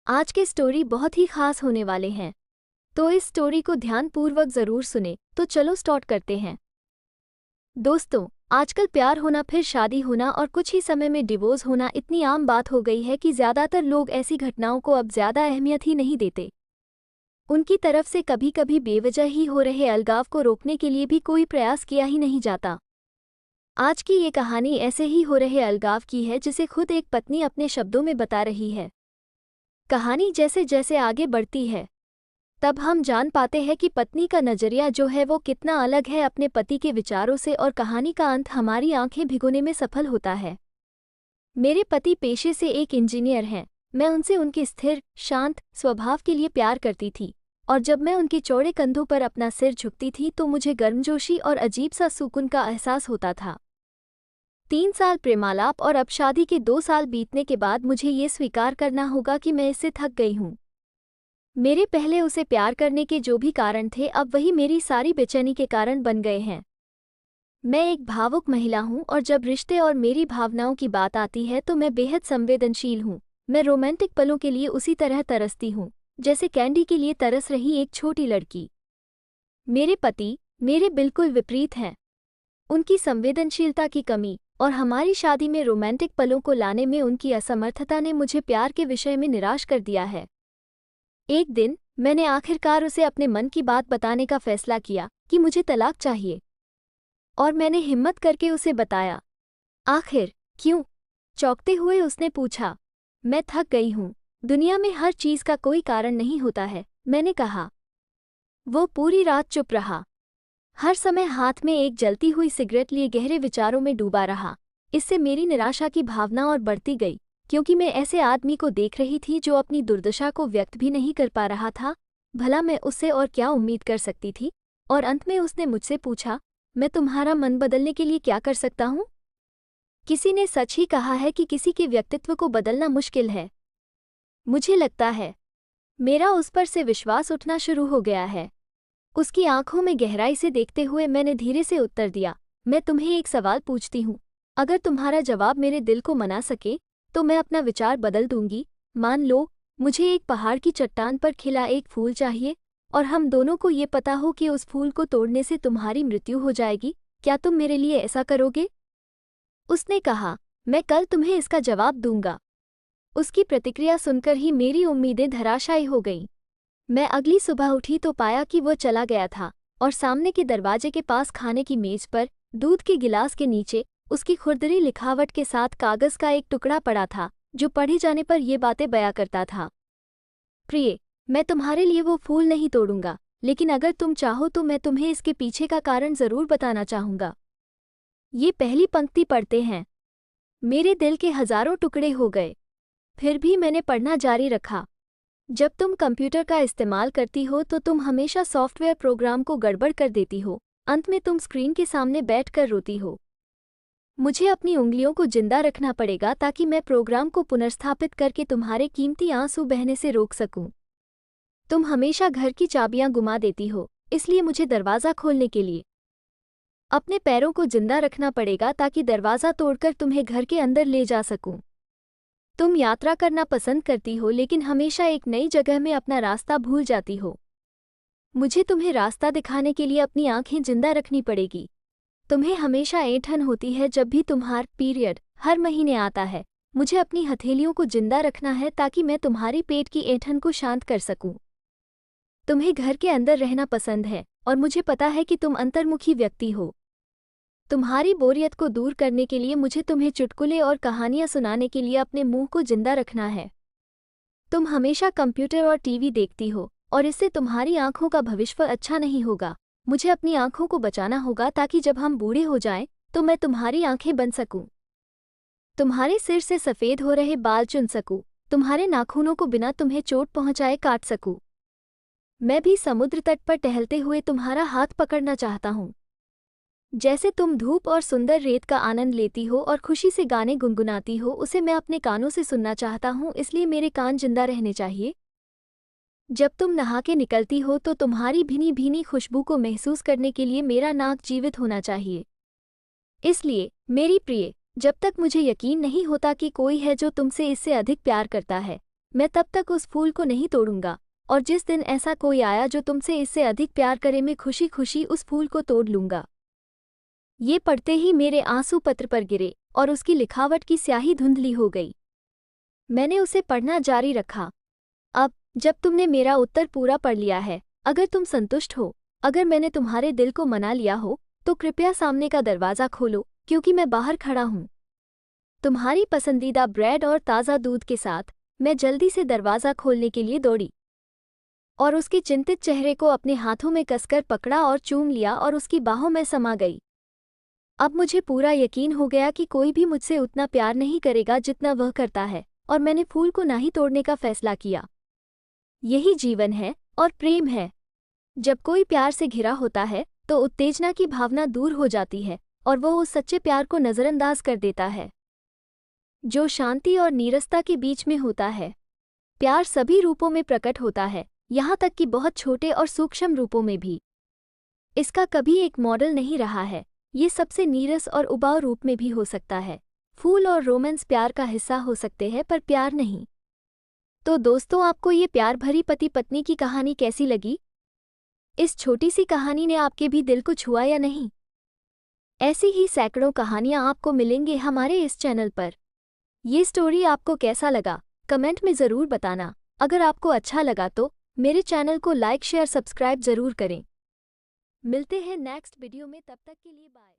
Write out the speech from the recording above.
आज के स्टोरी बहुत ही खास होने वाले हैं, तो इस स्टोरी को ध्यानपूर्वक जरूर सुने। तो चलो स्टार्ट करते हैं। दोस्तों, आजकल प्यार होना, फिर शादी होना और कुछ ही समय में डिवोर्स होना इतनी आम बात हो गई है कि ज्यादातर लोग ऐसी घटनाओं को अब ज्यादा अहमियत ही नहीं देते। उनकी तरफ से कभी कभी बेवजह ही हो रहे अलगाव को रोकने के लिए भी कोई प्रयास किया ही नहीं जाता। आज की ये कहानी ऐसे ही हो रहे अलगाव की है, जिसे खुद एक पत्नी अपने शब्दों में बता रही है। कहानी जैसे जैसे आगे बढ़ती है, तब हम जान पाते हैं कि पत्नी का नजरिया जो है वो कितना अलग है अपने पति के विचारों से, और कहानी का अंत हमारी आंखें भिगोने में सफल होता है। मेरे पति पेशे से एक इंजीनियर हैं। मैं उनसे उनके स्थिर, शांत स्वभाव के लिए प्यार करती थी, और जब मैं उनके चौड़े कंधों पर अपना सिर झुकती थी तो मुझे गर्मजोशी और अजीब सा सुकून का एहसास होता था। 3 साल प्रेमालाप और अब शादी के 2 साल बीतने के बाद मुझे ये स्वीकार करना होगा कि मैं इससे थक गई हूँ। मेरे पहले उसे प्यार करने के जो भी कारण थे, अब वही मेरी सारी बेचैनी के कारण बन गए हैं। मैं एक भावुक महिला हूँ, और जब रिश्ते और मेरी भावनाओं की बात आती है तो मैं बेहद संवेदनशील हूँ। मैं रोमांटिक पलों के लिए उसी तरह तरसती हूँ जैसे कैंडी के लिए तरस रही एक छोटी लड़की। मेरे पति मेरे बिल्कुल विपरीत हैं। उनकी संवेदनशीलता की कमी और हमारी शादी में रोमांटिक पलों को लाने में उनकी असमर्थता ने मुझे प्यार के विषय में निराश कर दिया है। एक दिन मैंने आखिरकार उसे अपने मन की बात बताने का फैसला किया कि मुझे तलाक चाहिए, और मैंने हिम्मत करके उसे बताया। आखिर क्यों? चौंकते हुए उसने पूछा। मैं थक गई हूँ। दुनिया में हर चीज का कोई कारण नहीं होता है, मैंने कहा। वो पूरी रात चुप रहा, हर समय हाथ में एक जलती हुई सिगरेट लिए गहरे विचारों में डूबा रहा। इससे मेरी निराशा की भावना और बढ़ती गई, क्योंकि मैं ऐसे आदमी को देख रही थी जो अपनी दुर्दशा को व्यक्त भी नहीं कर पा रहा था। भला मैं उससे और क्या उम्मीद कर सकती थी? और अंत में उसने मुझसे पूछा, मैं तुम्हारा मन बदलने के लिए क्या कर सकता हूँ? किसी ने सच ही कहा है कि किसी के व्यक्तित्व को बदलना मुश्किल है। मुझे लगता है मेरा उस पर से विश्वास उठना शुरू हो गया है। उसकी आंखों में गहराई से देखते हुए मैंने धीरे से उत्तर दिया, मैं तुम्हें एक सवाल पूछती हूँ। अगर तुम्हारा जवाब मेरे दिल को मना सके तो मैं अपना विचार बदल दूंगी। मान लो मुझे एक पहाड़ की चट्टान पर खिला एक फूल चाहिए, और हम दोनों को ये पता हो कि उस फूल को तोड़ने से तुम्हारी मृत्यु हो जाएगी। क्या तुम मेरे लिए ऐसा करोगे? उसने कहा, मैं कल तुम्हें इसका जवाब दूंगा। उसकी प्रतिक्रिया सुनकर ही मेरी उम्मीदें धराशायी हो गईं। मैं अगली सुबह उठी तो पाया कि वो चला गया था, और सामने के दरवाजे के पास खाने की मेज पर दूध के गिलास के नीचे उसकी खुरदरी लिखावट के साथ कागज का एक टुकड़ा पड़ा था, जो पढ़े जाने पर ये बातें बयां करता था। प्रिय, मैं तुम्हारे लिए वो फूल नहीं तोड़ूंगा, लेकिन अगर तुम चाहो तो मैं तुम्हें इसके पीछे का कारण जरूर बताना चाहूंगा। ये पहली पंक्ति पढ़ते हैं। मेरे दिल के हजारों टुकड़े हो गए, फिर भी मैंने पढ़ना जारी रखा। जब तुम कंप्यूटर का इस्तेमाल करती हो तो तुम हमेशा सॉफ्टवेयर प्रोग्राम को गड़बड़ कर देती हो। अंत में तुम स्क्रीन के सामने बैठकर रोती हो। मुझे अपनी उंगलियों को जिंदा रखना पड़ेगा ताकि मैं प्रोग्राम को पुनर्स्थापित करके तुम्हारे कीमती आंसू बहने से रोक सकूं। तुम हमेशा घर की चाबियां गुमा देती हो, इसलिए मुझे दरवाज़ा खोलने के लिए अपने पैरों को जिंदा रखना पड़ेगा ताकि दरवाज़ा तोड़कर तुम्हें घर के अंदर ले जा सकूं। तुम यात्रा करना पसंद करती हो, लेकिन हमेशा एक नई जगह में अपना रास्ता भूल जाती हो। मुझे तुम्हें रास्ता दिखाने के लिए अपनी आंखें जिंदा रखनी पड़ेगी। तुम्हें हमेशा ऐंठन होती है जब भी तुम्हारा पीरियड हर महीने आता है। मुझे अपनी हथेलियों को जिंदा रखना है ताकि मैं तुम्हारी पेट की ऐंठन को शांत कर सकूं। तुम्हें घर के अंदर रहना पसंद है, और मुझे पता है कि तुम अंतर्मुखी व्यक्ति हो। तुम्हारी बोरियत को दूर करने के लिए मुझे तुम्हें चुटकुले और कहानियां सुनाने के लिए अपने मुंह को जिंदा रखना है। तुम हमेशा कंप्यूटर और टीवी देखती हो, और इससे तुम्हारी आंखों का भविष्य अच्छा नहीं होगा। मुझे अपनी आंखों को बचाना होगा ताकि जब हम बूढ़े हो जाएं तो मैं तुम्हारी आंखें बन सकूं, तुम्हारे सिर से सफ़ेद हो रहे बाल चुन सकूं, तुम्हारे नाखूनों को बिना तुम्हें चोट पहुंचाए काट सकूं। मैं भी समुद्र तट पर टहलते हुए तुम्हारा हाथ पकड़ना चाहता हूं। जैसे तुम धूप और सुंदर रेत का आनंद लेती हो और खुशी से गाने गुनगुनाती हो, उसे मैं अपने कानों से सुनना चाहता हूँ, इसलिए मेरे कान जिंदा रहने चाहिए। जब तुम नहा के निकलती हो तो तुम्हारी भीनी भीनी खुशबू को महसूस करने के लिए मेरा नाक जीवित होना चाहिए। इसलिए मेरी प्रिय, जब तक मुझे यकीन नहीं होता कि कोई है जो तुमसे इससे अधिक प्यार करता है, मैं तब तक उस फूल को नहीं तोड़ूंगा, और जिस दिन ऐसा कोई आया जो तुमसे इससे अधिक प्यार करे, मैं खुशी खुशी उस फूल को तोड़ लूंगा। ये पढ़ते ही मेरे आंसू पत्र पर गिरे और उसकी लिखावट की स्याही धुंधली हो गई। मैंने उसे पढ़ना जारी रखा। अब जब तुमने मेरा उत्तर पूरा पढ़ लिया है, अगर तुम संतुष्ट हो, अगर मैंने तुम्हारे दिल को मना लिया हो, तो कृपया सामने का दरवाज़ा खोलो, क्योंकि मैं बाहर खड़ा हूँ। तुम्हारी पसंदीदा ब्रेड और ताज़ा दूध के साथ मैं जल्दी से दरवाज़ा खोलने के लिए दौड़ी और उसके चिंतित चेहरे को अपने हाथों में कसकर पकड़ा और चूम लिया और उसकी बाहों में समा गई। अब मुझे पूरा यकीन हो गया कि कोई भी मुझसे उतना प्यार नहीं करेगा जितना वह करता है, और मैंने फूल को नहीं तोड़ने का फैसला किया। यही जीवन है और प्रेम है। जब कोई प्यार से घिरा होता है तो उत्तेजना की भावना दूर हो जाती है और वह उस सच्चे प्यार को नज़रअंदाज कर देता है जो शांति और नीरसता के बीच में होता है। प्यार सभी रूपों में प्रकट होता है, यहाँ तक कि बहुत छोटे और सूक्ष्म रूपों में भी। इसका कभी एक मॉडल नहीं रहा है। ये सबसे नीरस और उबाऊ रूप में भी हो सकता है। फूल और रोमांस प्यार का हिस्सा हो सकते हैं, पर प्यार नहीं। तो दोस्तों, आपको ये प्यार भरी पति पत्नी की कहानी कैसी लगी? इस छोटी सी कहानी ने आपके भी दिल को छुआ या नहीं? ऐसी ही सैकड़ों कहानियां आपको मिलेंगे हमारे इस चैनल पर। ये स्टोरी आपको कैसा लगा, कमेंट में ज़रूर बताना। अगर आपको अच्छा लगा तो मेरे चैनल को लाइक शेयर सब्सक्राइब ज़रूर करें। मिलते हैं नेक्स्ट वीडियो में, तब तक के लिए बाय।